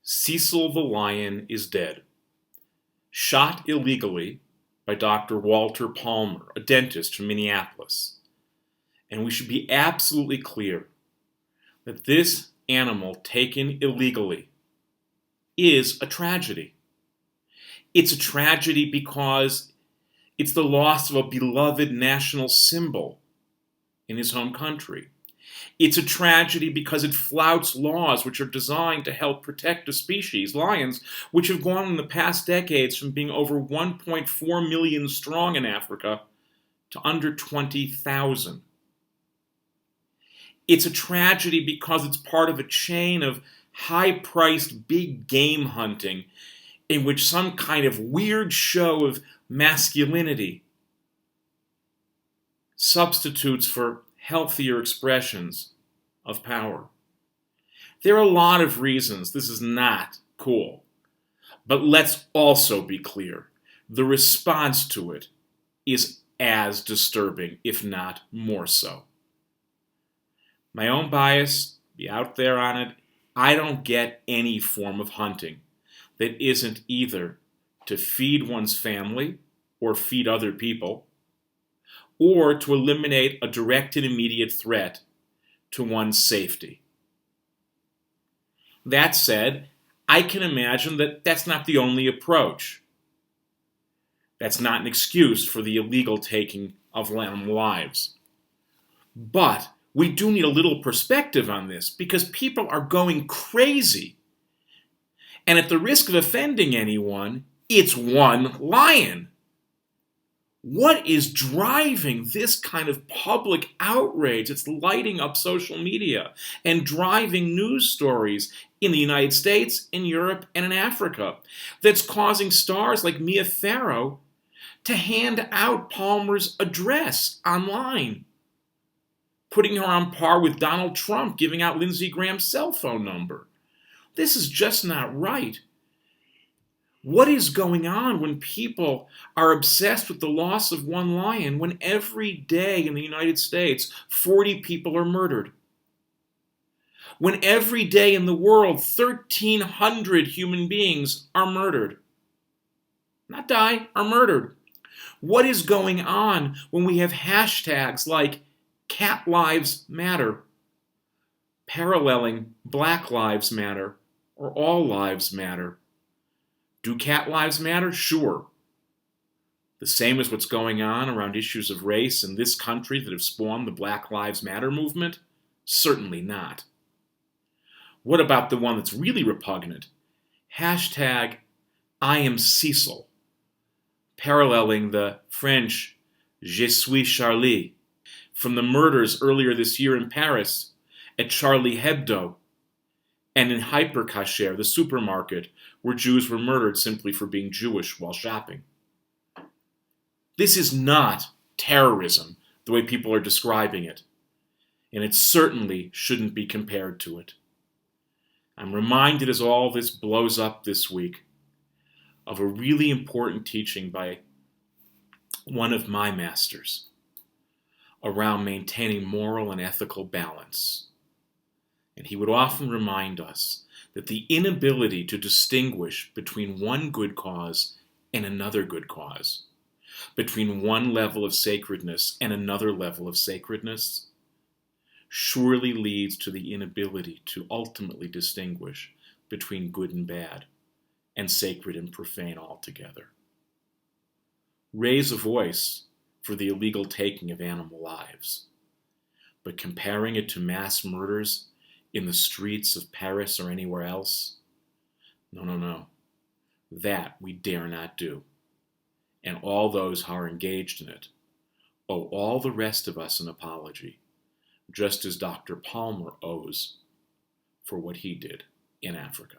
Cecil the lion is dead. Shot illegally by Dr. Walter Palmer, a dentist from Minneapolis. And we should be absolutely clear that this animal taken illegally is a tragedy. It's a tragedy because it's the loss of a beloved national symbol in his home country. It's a tragedy because it flouts laws which are designed to help protect a species, lions, which have gone in the past decades from being over 1.4 million strong in Africa to under 20,000. It's a tragedy because it's part of a chain of high-priced big game hunting in which some kind of weird show of masculinity substitutes for healthier expressions of power. There are a lot of reasons this is not cool, but let's also be clear. The response to it is as disturbing, if not more so. My own bias, be out there on it, I don't get any form of hunting that isn't either to feed one's family or feed other people, or to eliminate a direct and immediate threat to one's safety. That said, I can imagine that that's not the only approach. That's not an excuse for the illegal taking of animal lives. But we do need a little perspective on this because people are going crazy. And at the risk of offending anyone, it's one lion. What is driving this kind of public outrage? It's lighting up social media and driving news stories in the United States, in Europe, and in Africa that's causing stars like Mia Farrow to hand out Palmer's address online, putting her on par with Donald Trump giving out Lindsey Graham's cell phone number. This is just not right. What is going on when people are obsessed with the loss of one lion when every day in the United States 40 people are murdered? When every day in the world 1,300 human beings are murdered? Not die, are murdered. What is going on when we have hashtags like Cat Lives Matter, paralleling Black Lives Matter, or All Lives Matter? Do cat lives matter? Sure. The same as what's going on around issues of race in this country that have spawned the Black Lives Matter movement? Certainly not. What about the one that's really repugnant? Hashtag I am Cecil, paralleling the French Je suis Charlie from the murders earlier this year in Paris at Charlie Hebdo and in Hypercacher, the supermarket where Jews were murdered simply for being Jewish while shopping. This is not terrorism the way people are describing it, and it certainly shouldn't be compared to it. I'm reminded as all this blows up this week of a really important teaching by one of my masters around maintaining moral and ethical balance. And he would often remind us that the inability to distinguish between one good cause and another good cause, between one level of sacredness and another level of sacredness, surely leads to the inability to ultimately distinguish between good and bad, and sacred and profane altogether. Raise a voice for the illegal taking of animal lives, but comparing it to mass murders in the streets of Paris or anywhere else? No. That we dare not do. And all those who are engaged in it owe all the rest of us an apology, just as Dr. Palmer owes for what he did in Africa.